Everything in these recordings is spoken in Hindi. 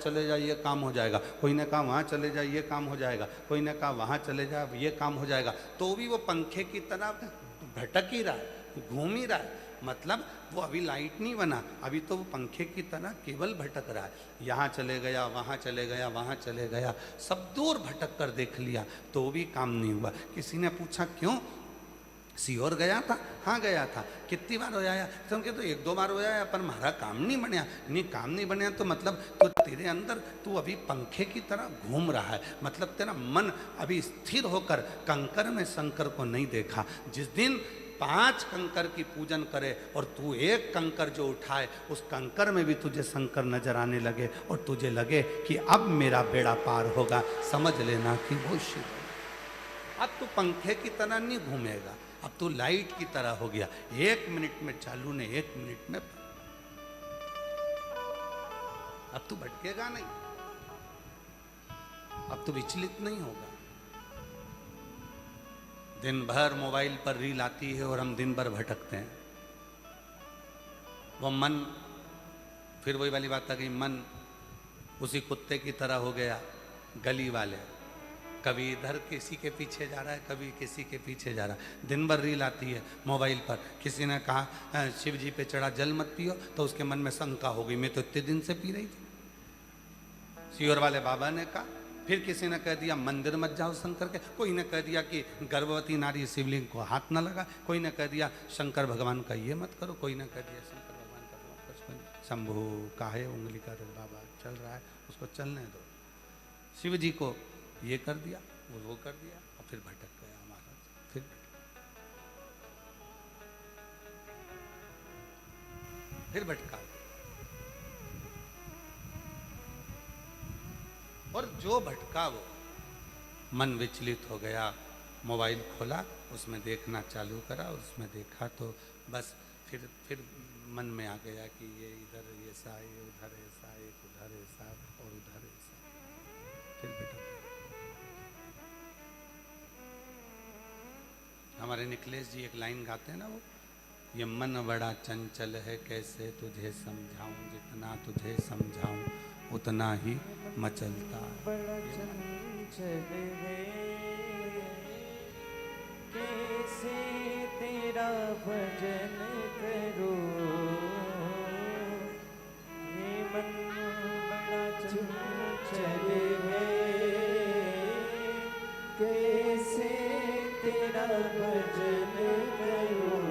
चले जाए ये काम हो जाएगा, कोई ने कहा वहाँ चले जाए ये काम हो जाएगा, कोई ने कहा वहाँ चले जाए ये काम हो जाएगा, तो भी वो पंखे की तरह भटक ही रहा है, घूम ही रहा है। मतलब वो अभी लाइट नहीं बना, अभी तो वो पंखे की तरह केवल भटक रहा है। यहाँ चले गया, वहाँ चले गया, वहाँ चले गया, सब दूर भटक कर देख लिया तो भी काम नहीं हुआ। किसी ने पूछा क्यों, सीहोर गया था? हाँ गया था। कितनी बार हो आया? तो उनके तो एक दो बार हो आया, पर हमारा काम नहीं बनया। नहीं काम नहीं बनया तो मतलब तो तेरे अंदर तू अभी पंखे की तरह घूम रहा है, मतलब तेरा मन अभी स्थिर होकर कंकर में शंकर को नहीं देखा। जिस दिन 5 कंकर की पूजन करे और तू एक कंकर जो उठाए उस कंकर में भी तुझे शंकर नजर आने लगे और तुझे लगे कि अब मेरा बेड़ा पार होगा, समझ लेना कि वो शिव। अब तू पंखे की तरह नहीं घूमेगा, अब तू लाइट की तरह हो गया। 1 मिनट में चालू ने 1 मिनट में, अब तू भटकेगा नहीं, अब तू विचलित नहीं होगा। दिन भर मोबाइल पर रील आती है और हम दिन भर भटकते हैं। वो मन, फिर वही वाली बात आ गई, मन उसी कुत्ते की तरह हो गया, गली वाले, कभी इधर किसी के पीछे जा रहा है, कभी किसी के पीछे जा रहा है। दिन भर रील आती है मोबाइल पर, किसी ने कहा शिव जी पे चढ़ा जल मत पियो, तो उसके मन में शंका हो गई, मैं तो इतने दिन से पी रही थी। सीहोर वाले बाबा ने कहा, फिर किसी ने कह दिया मंदिर मत जाओ शंकर के, कोई ने कह दिया कि गर्भवती नारी शिवलिंग को हाथ न लगा, कोई ने कह दिया शंकर भगवान का ये मत करो, कोई ने कह दिया शंकर भगवान का कुछ। शंभू काहे उंगली का बाबा चल रहा है, उसको चलने दो। शिव जी को ये कर दिया, वो कर दिया, और फिर भटक गया हमारा, फिर भटका। और जो भटका वो मन विचलित हो गया, मोबाइल खोला, उसमें देखना चालू करा, उसमें देखा तो बस फिर मन में आ गया कि ये इधर ऐसा, ये उधर ऐसा, एक उधर ऐसा और उधर ऐसा, फिर भटक गया। हमारे निखिलेश जी एक लाइन गाते हैं ना, वो ये मन बड़ा चंचल है कैसे तुझे समझाऊं, जितना तुझे समझाऊं उतना ही मचलता बड़ा चंचल है कैसे तेरा भजन करूं, ये मन बड़ा चंचल है कैसे तेरा भजन करूं,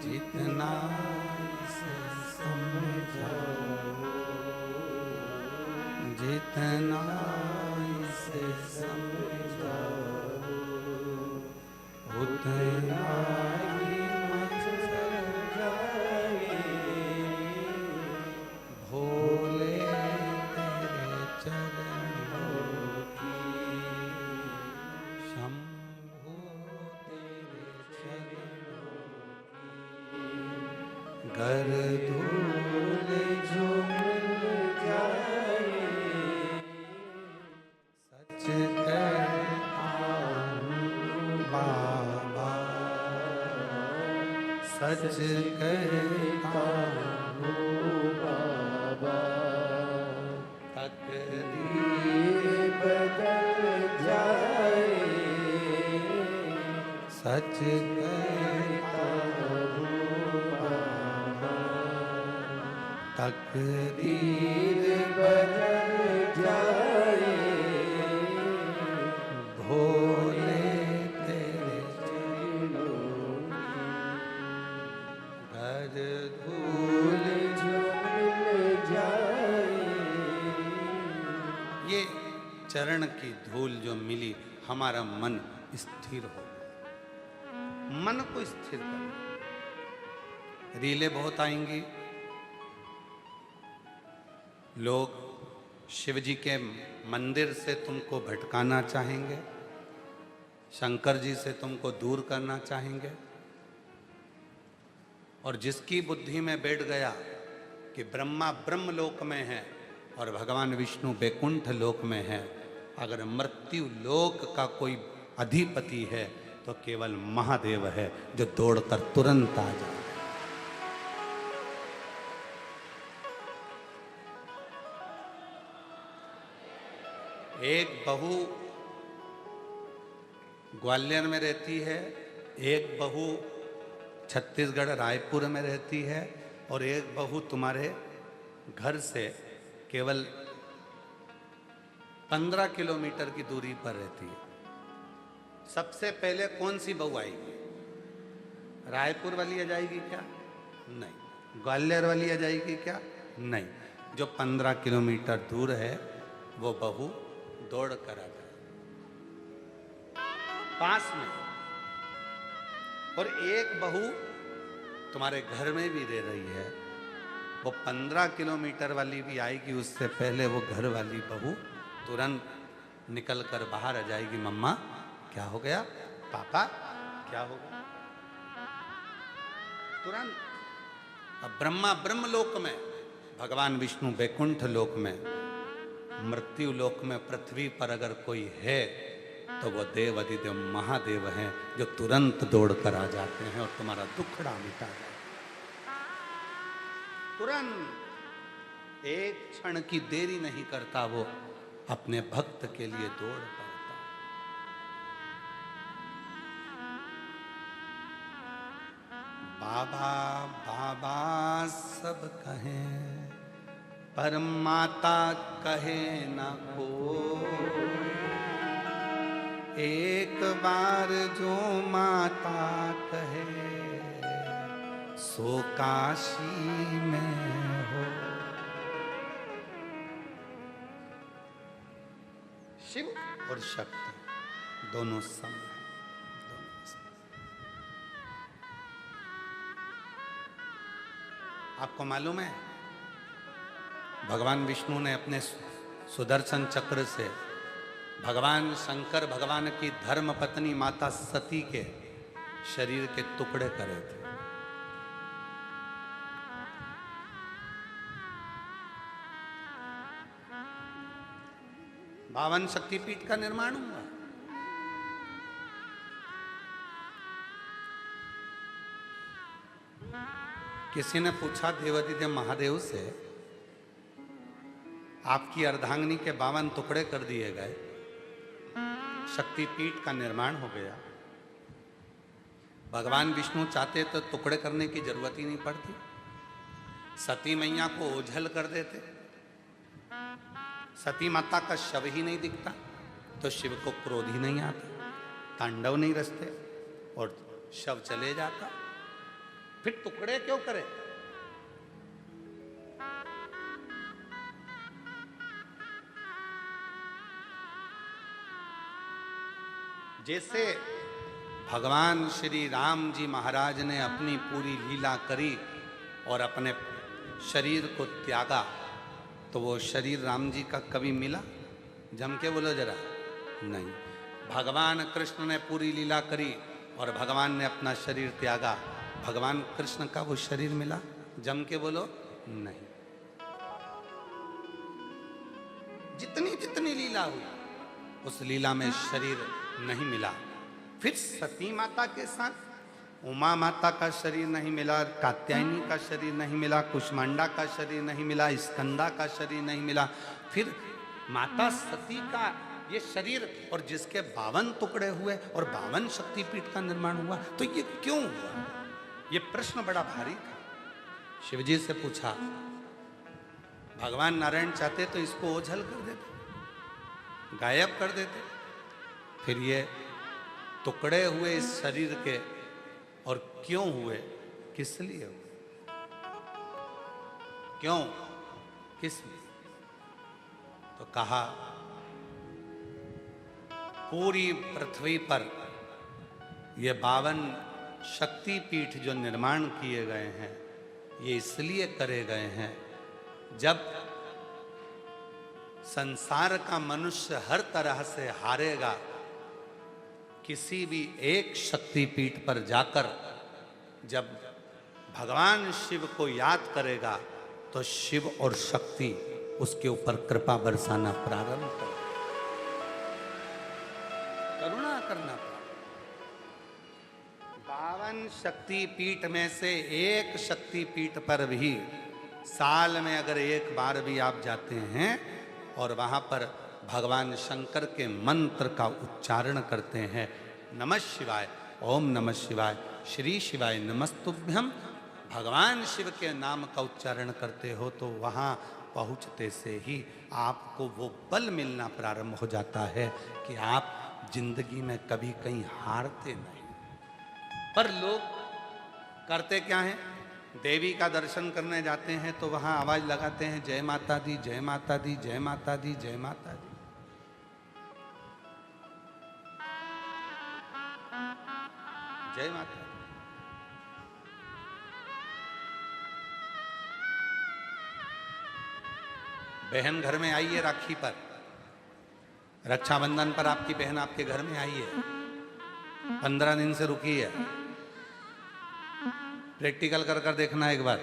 जितना इसे समझाऊं, जितना इसे समझाऊं उतना ही मचल जाए, भोले तेरे चरणों की, शंभू तेरे चरणों की, गर धूल जो मिल जाए, सच कहता हूँ बाबा, सच कहता हूँ बाबा, तकदीर बदल जाए, सच कहता हूँ बाबा, तकदीर बदल जाए, भोले तेरे चरणों की, घर धूल जो मिल जाए। ये चरण की धूल जो मिली, हमारा मन स्थिर हो गया। मन को स्थिर कर, रीलें बहुत आएंगी, लोग शिव जी के मंदिर से तुमको भटकाना चाहेंगे, शंकर जी से तुमको दूर करना चाहेंगे, और जिसकी बुद्धि में बैठ गया कि ब्रह्मा ब्रह्म लोक में है और भगवान विष्णु बैकुंठ लोक में है, अगर मृत्यु लोक का कोई अधिपति है तो केवल महादेव है, जो दौड़कर तुरंत आ जाए। एक बहू ग्वालियर में रहती है, एक बहू छत्तीसगढ़ रायपुर में रहती है, और एक बहू तुम्हारे घर से केवल 15 किलोमीटर की दूरी पर रहती है। सबसे पहले कौन सी बहू आएगी? रायपुर वाली आ जाएगी क्या? नहीं। ग्वालियर वाली आ जाएगी क्या? नहीं। जो 15 किलोमीटर दूर है वो बहू दौड़ कर आ जाए पास में। और एक बहू तुम्हारे घर में भी रह रही है, वो 15 किलोमीटर वाली भी आएगी, उससे पहले वो घर वाली बहू तुरंत निकल कर बाहर आ जाएगी। मम्मा क्या हो गया? पापा क्या हो गया? तुरंत। अब ब्रह्मा ब्रह्मलोक में, भगवान विष्णु वैकुंठ लोक में, मृत्यु लोक में, पृथ्वी पर अगर कोई है तो वो देव अधिदेव महादेव हैं, जो तुरंत दौड़ कर आ जाते हैं और तुम्हारा दुखड़ा मिटा जाते हैं। तुरंत एक क्षण की देरी नहीं करता, वो अपने भक्त के लिए दौड़ पड़ता। बाबा बाबा सब कहें, पर माता कहे ना को। एक बार जो माता कहे सो काशी में हो। शिव और शक्ति दोनों सम हैं, दोनों सम। आपको मालूम है, भगवान विष्णु ने अपने सुदर्शन चक्र से भगवान शंकर भगवान की धर्म पत्नी माता सती के शरीर के टुकड़े करे थे। बावन शक्तिपीठ का निर्माण हुआ। किसी ने पूछा देवाधिदेव महादेव से, आपकी अर्धांगिनी के 52 टुकड़े कर दिए गए, शक्तिपीठ का निर्माण हो गया, भगवान विष्णु चाहते तो टुकड़े करने की जरूरत ही नहीं पड़ती, सती मैया को ओझल कर देते, सती माता का शव ही नहीं दिखता, तो शिव को क्रोध ही नहीं आता, तांडव नहीं रचते और शव चले जाता। फिर टुकड़े क्यों करे? जैसे भगवान श्री राम जी महाराज ने अपनी पूरी लीला करी और अपने शरीर को त्यागा, तो वो शरीर राम जी का कभी मिला? जम के बोलो जरा। नहीं। भगवान कृष्ण ने पूरी लीला करी और भगवान ने अपना शरीर त्यागा, भगवान कृष्ण का वो शरीर मिला? जम के बोलो। नहीं। जितनी जितनी लीला हुई उस लीला में शरीर नहीं मिला। फिर सती माता के साथ उमा माता का शरीर नहीं मिला, कात्यायनी का शरीर नहीं मिला, कुष्मांडा का शरीर नहीं मिला, स्कंदा का शरीर नहीं मिला। फिर माता सती का ये शरीर, और जिसके 52 टुकड़े हुए और 52 शक्तिपीठ का निर्माण हुआ, तो ये क्यों हुआ? ये प्रश्न बड़ा भारी था। शिवजी से पूछा, भगवान नारायण चाहते तो इसको ओझल कर देते, गायब कर देते। फिर ये टुकड़े हुए इस शरीर के, और क्यों हुए, किस लिए हुए, क्यों, किस लिए? तो कहा, पूरी पृथ्वी पर ये 52 शक्तिपीठ जो निर्माण किए गए हैं, ये इसलिए करे गए हैं, जब संसार का मनुष्य हर तरह से हारेगा, किसी भी एक शक्तिपीठ पर जाकर जब भगवान शिव को याद करेगा, तो शिव और शक्ति उसके ऊपर कृपा बरसाना प्रारंभ कर, करुणा करना। 52 शक्तिपीठ में से एक शक्तिपीठ पर भी साल में अगर एक बार भी आप जाते हैं और वहां पर भगवान शंकर के मंत्र का उच्चारण करते हैं, नमः शिवाय, ओम नमः शिवाय, श्री शिवाय नमस्तुभ्यम, भगवान शिव के नाम का उच्चारण करते हो तो वहाँ पहुँचते से ही आपको वो बल मिलना प्रारंभ हो जाता है कि आप जिंदगी में कभी कहीं हारते नहीं। पर लोग करते क्या हैं, देवी का दर्शन करने जाते हैं तो वहाँ आवाज लगाते हैं जय माता दी, जय माता दी, जय माता दी, जय माता दी। जय माता दी। बहन घर में आई है राखी पर, रक्षाबंधन पर आपकी बहन आपके घर में आई है, 15 दिन से रुकी है। प्रैक्टिकल कर कर देखना एक बार,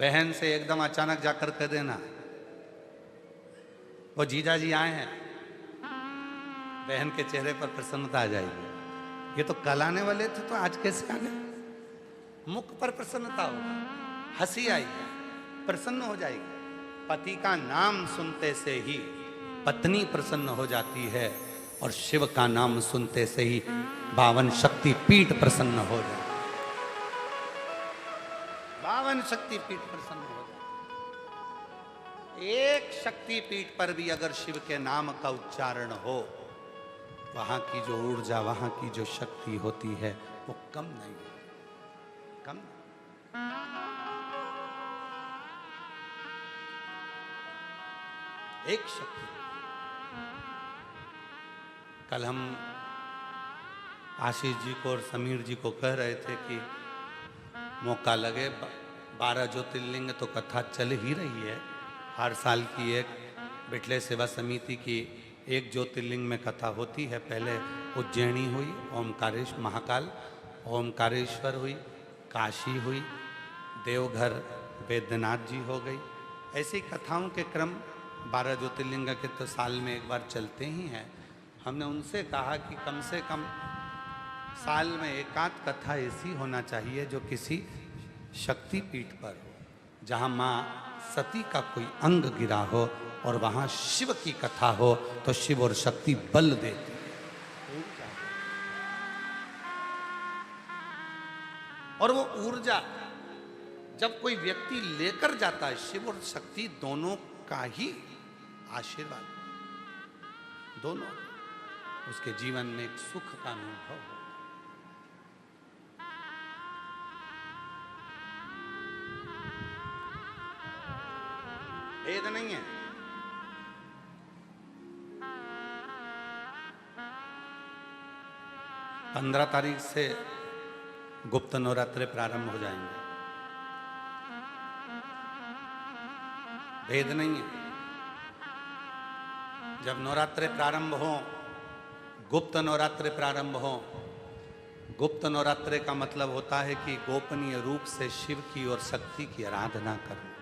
बहन से एकदम अचानक जाकर कह देना वो जीजा जी आए हैं, बहन के चेहरे पर प्रसन्नता आ जाएगी। ये तो कल आने वाले थे तो आज कैसे आ गए? मुख पर प्रसन्नता होगी, हंसी आएगी, प्रसन्न हो जाएगी। पति का नाम सुनते से ही पत्नी प्रसन्न हो जाती है और शिव का नाम सुनते से ही 52 शक्ति पीठ प्रसन्न हो जाती है। 52 शक्ति पीठ प्रसन्न हो जाती है। एक शक्ति पीठ पर भी अगर शिव के नाम का उच्चारण हो, वहां की जो ऊर्जा, वहां की जो शक्ति होती है वो कम नहीं होती, कम नहीं। एक शक्ति। कल हम आशीष जी को और समीर जी को कह रहे थे कि मौका लगे, 12 ज्योतिर्लिंग तो कथा चल ही रही है। हर साल की एक बिटले सेवा समिति की एक ज्योतिर्लिंग में कथा होती है। पहले उज्जैनी हुई, ओमकारेश्वर महाकाल, ओमकारेश्वर हुई, काशी हुई, देवघर वैद्यनाथ जी हो गई। ऐसी कथाओं के क्रम 12 ज्योतिर्लिंग के तो साल में एक बार चलते ही हैं। हमने उनसे कहा कि कम से कम साल में एकाध कथा ऐसी होना चाहिए जो किसी शक्ति पीठ पर हो, जहाँ माँ सती का कोई अंग गिरा हो और वहाँ शिव की कथा हो तो शिव और शक्ति बल देती है। और वो ऊर्जा जब कोई व्यक्ति लेकर जाता है, शिव और शक्ति दोनों का ही आशीर्वाद, दोनों उसके जीवन में एक सुख का अनुभव हो। भेद नहीं है। पंद्रह तारीख से गुप्त नवरात्रे प्रारंभ हो जाएंगे, भेद नहीं है। जब नवरात्रे प्रारंभ हो, गुप्त नवरात्रे प्रारंभ हो, गुप्त नवरात्रे का मतलब होता है कि गोपनीय रूप से शिव की और शक्ति की आराधना करना।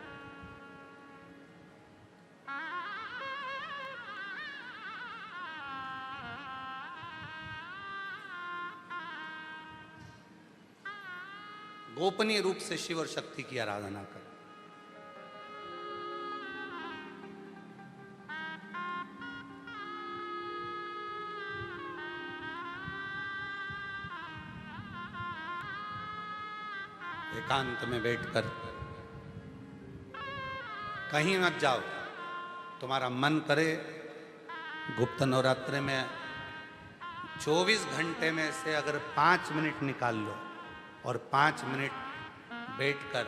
गोपनीय रूप से शिव और शक्ति की आराधना करना। एकांत में बैठकर कहीं मत जाओ, तुम्हारा मन करे गुप्त नवरात्रे में 24 घंटे में से अगर 5 मिनट निकाल लो और 5 मिनट बैठकर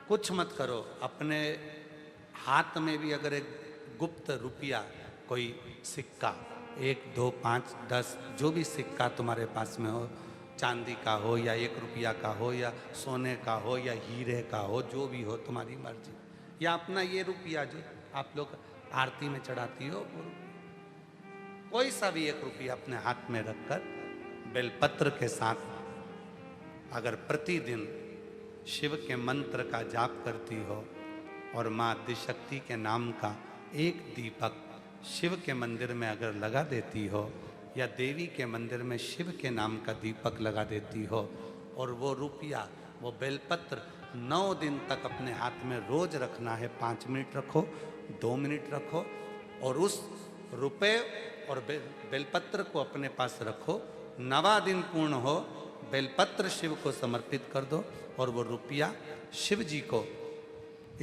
कुछ मत करो। अपने हाथ में भी अगर एक गुप्त रुपया, कोई सिक्का, 1, 2, 5, 10 जो भी सिक्का तुम्हारे पास में हो, चांदी का हो या 1 रुपया का हो या सोने का हो या हीरे का हो, जो भी हो तुम्हारी मर्जी, या अपना ये रुपया जो आप लोग आरती में चढ़ाती हो, वो कोई सा भी 1 रुपया अपने हाथ में रखकर बेलपत्र के साथ अगर प्रतिदिन शिव के मंत्र का जाप करती हो और माँ आदिशक्ति के नाम का एक दीपक शिव के मंदिर में अगर लगा देती हो या देवी के मंदिर में शिव के नाम का दीपक लगा देती हो और वो रुपया, वो बेलपत्र 9 दिन तक अपने हाथ में रोज रखना है। 5 मिनट रखो, 2 मिनट रखो, और उस रुपए और बेलपत्र को अपने पास रखो। 9वां दिन पूर्ण हो, बेलपत्र शिव को समर्पित कर दो और वो रुपया शिव जी को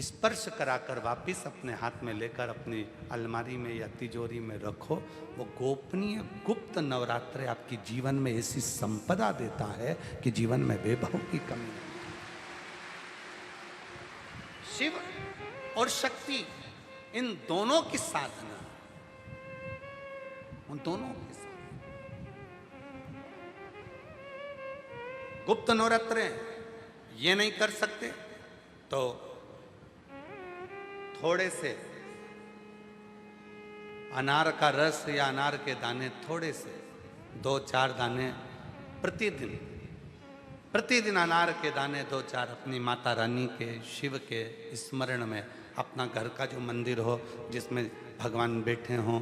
स्पर्श कराकर वापिस अपने हाथ में लेकर अपनी अलमारी में या तिजोरी में रखो। वो गोपनीय गुप्त नवरात्रे आपकी जीवन में ऐसी संपदा देता है कि जीवन में वैभव की कमी नहीं। शिव और शक्ति, इन दोनों की साधना, उन दोनों के साथ गुप्त नवरात्रे ये नहीं कर सकते तो थोड़े से अनार का रस या अनार के दाने, थोड़े से 2-4 दाने प्रतिदिन अनार के दाने 2-4 अपनी माता रानी के, शिव के स्मरण में, अपना घर का जो मंदिर हो जिसमें भगवान बैठे हों,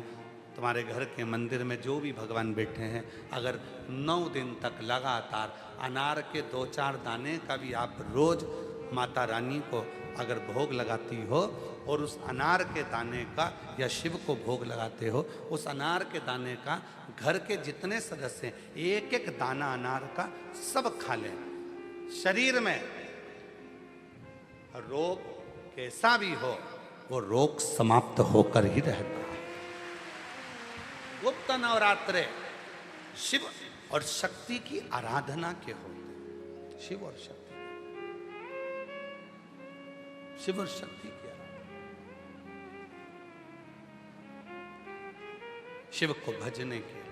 तुम्हारे घर के मंदिर में जो भी भगवान बैठे हैं, अगर 9 दिन तक लगातार अनार के 2-4 दाने का भी आप रोज माता रानी को अगर भोग लगाती हो और उस अनार के दाने का या शिव को भोग लगाते हो, उस अनार के दाने का घर के जितने सदस्य एक एक दाना अनार का सब खा लें, शरीर में रोग कैसा भी हो वो रोग समाप्त होकर ही रहता है। गुप्त नवरात्रे शिव और शक्ति की आराधना के होते, शिव और शक्ति, शिव और शक्ति की आराधना, शिव को भजने के लिए।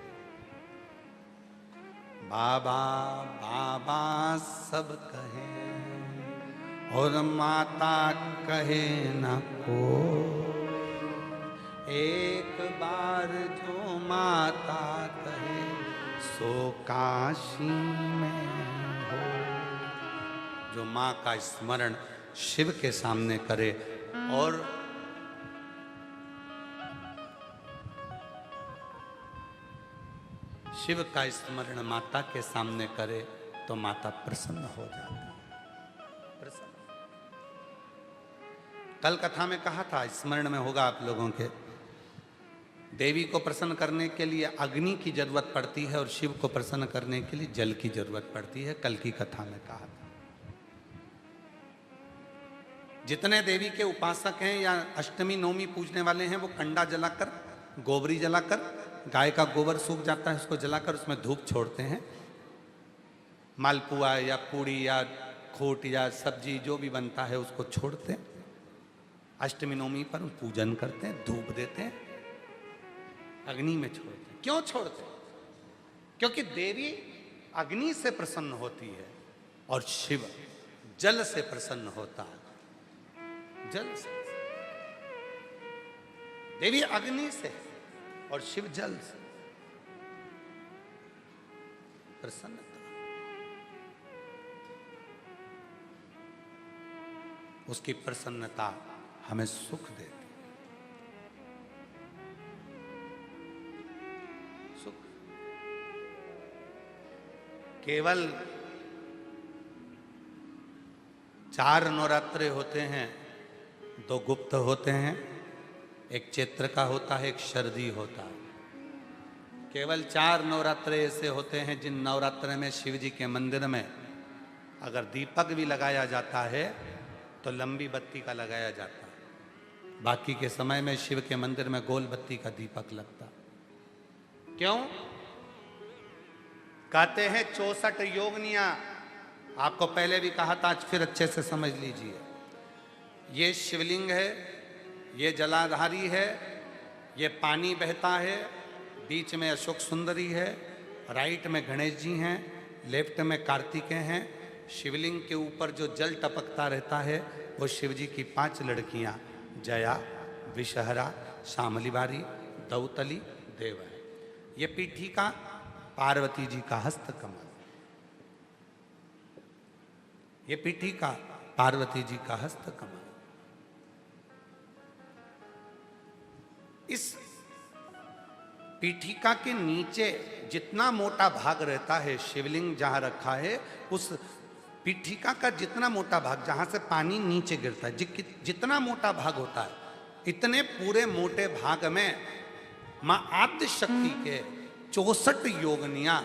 बाबा बाबा सब कहे और माता कहे न को, एक बार जो माता कहे सो काशी में हो। जो माँ का स्मरण शिव के सामने करे और शिव का स्मरण माता के सामने करे तो माता प्रसन्न हो जाती है। प्रसन्न। कल कथा में कहा था, स्मरण में होगा आप लोगों के, देवी को प्रसन्न करने के लिए अग्नि की जरूरत पड़ती है और शिव को प्रसन्न करने के लिए जल की जरूरत पड़ती है। कल की कथा में कहा था। जितने देवी के उपासक हैं या अष्टमी नवमी पूजने वाले हैं, वो कंडा जलाकर, गोबरी जलाकर, गाय का गोबर सूख जाता है उसको जलाकर उसमें धूप छोड़ते हैं। मालपुआ या पूड़ी या खोट या सब्जी जो भी बनता है उसको छोड़ते हैं। अष्टमी नवमी पर पूजन करते हैं, धूप देते हैं, अग्नि में छोड़ते हैं। क्यों छोड़ते हैं? क्योंकि देवी अग्नि से प्रसन्न होती है और शिव जल से प्रसन्न होता है। जल से, देवी अग्नि से और शिव जल से। प्रसन्नता, उसकी प्रसन्नता हमें सुख देती, सुख। केवल 4 नवरात्रे होते हैं, 2 गुप्त होते हैं, एक चैत्र का होता है, एक शरदी होता है। केवल 4 नवरात्रे ऐसे होते हैं जिन नवरात्रे में शिव जी के मंदिर में अगर दीपक भी लगाया जाता है तो लंबी बत्ती का लगाया जाता है। बाकी के समय में शिव के मंदिर में गोल बत्ती का दीपक लगता। क्यों? कहते हैं 64 योगनियां। आपको पहले भी कहा था, आज फिर अच्छे से समझ लीजिए। ये शिवलिंग है, ये जलाधारी है, ये पानी बहता है, बीच में अशोक सुंदरी है, राइट में गणेश जी हैं, लेफ्ट में कार्तिकेय हैं। शिवलिंग के ऊपर जो जल टपकता रहता है वो शिव जी की 5 लड़कियां, जया, विषहरा, शामली बारी, दौतली, देव है। ये पीठिका पार्वती जी का हस्त कमल, ये पीठिका पार्वती जी का हस्त कमल। इस पीठिका के नीचे जितना मोटा भाग रहता है, शिवलिंग जहां रखा है उस पीठिका का जितना मोटा भाग, जहां से पानी नीचे गिरता है, जितना मोटा भाग होता है इतने पूरे मोटे भाग में मां आद्य शक्ति के 64 योगनियां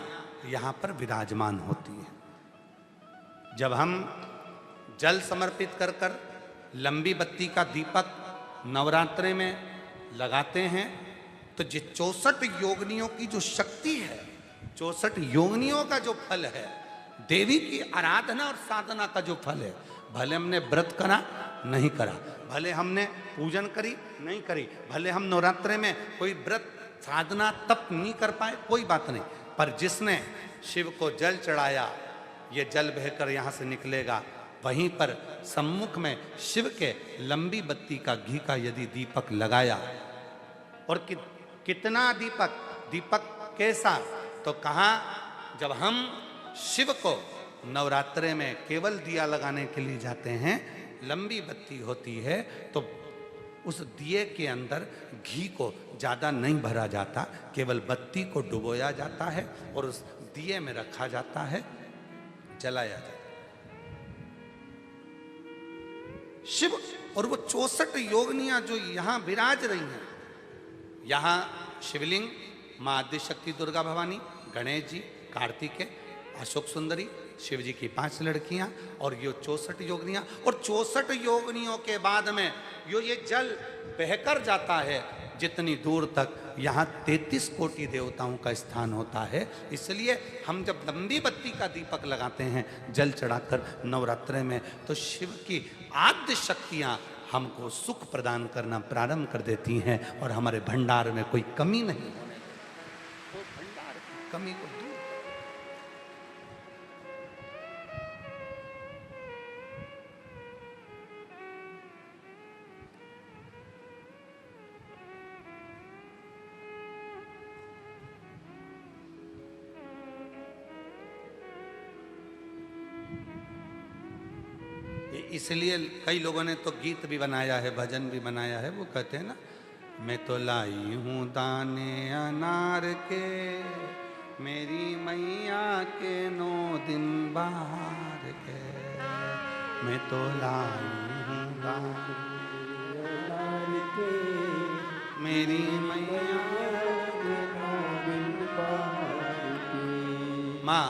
यहां पर विराजमान होती हैं। जब हम जल समर्पित कर कर लंबी बत्ती का दीपक नवरात्रे में लगाते हैं तो ये 64 योगनियों की जो शक्ति है, 64 योगनियों का जो फल है, देवी की आराधना और साधना का जो फल है, भले हमने व्रत करा नहीं करा, भले हमने पूजन करी नहीं करी, भले हम नवरात्रे में कोई व्रत साधना तप नहीं कर पाए, कोई बात नहीं, पर जिसने शिव को जल चढ़ाया, ये जल बहकर यहाँ से निकलेगा, वहीं पर सम्मुख में शिव के लंबी बत्ती का घी का यदि दीपक लगाया, और कितना दीपक, दीपक कैसा, तो कहा जब हम शिव को नवरात्रे में केवल दिया लगाने के लिए जाते हैं, लंबी बत्ती होती है, तो उस दिए के अंदर घी को ज़्यादा नहीं भरा जाता, केवल बत्ती को डुबोया जाता है और उस दिए में रखा जाता है, जलाया जाता है। शिव और वो 64 योगनियां जो यहाँ विराज रही हैं, यहाँ शिवलिंग माँ आद्य शक्ति दुर्गा भवानी, गणेश जी, कार्तिकेय, अशोक सुंदरी, शिव जी की 5 लड़कियां और ये 64 योगनियां, और 64 योगनियों के बाद में ये जल बहकर जाता है जितनी दूर तक, यहाँ 33 कोटि देवताओं का स्थान होता है। इसलिए हम जब लंबी बत्ती का दीपक लगाते हैं जल चढ़ाकर नवरात्रे में, तो शिव की आद्य शक्तियाँ हमको सुख प्रदान करना प्रारंभ कर देती हैं और हमारे भंडार में कोई कमी नहीं होने लगती। वो भंडार की कमी को दूर इसलिए कई लोगों ने तो गीत भी बनाया है, भजन भी बनाया है, वो कहते हैं ना, मैं तो लाई हूँ दाने अनार के, मेरी मैया के 9 दिन बाहर के, मैं तो लाई हूँ दाने अनार के, मेरी मैया के 9 दिन बाहर के। माँ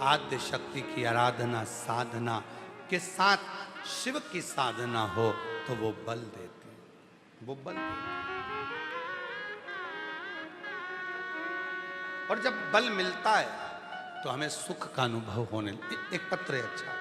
आद्य शक्ति की आराधना साधना के साथ शिव की साधना हो तो वो बल देती है, वो बल देती है। और जब बल मिलता है तो हमें सुख का अनुभव होने एक पत्र है अच्छा,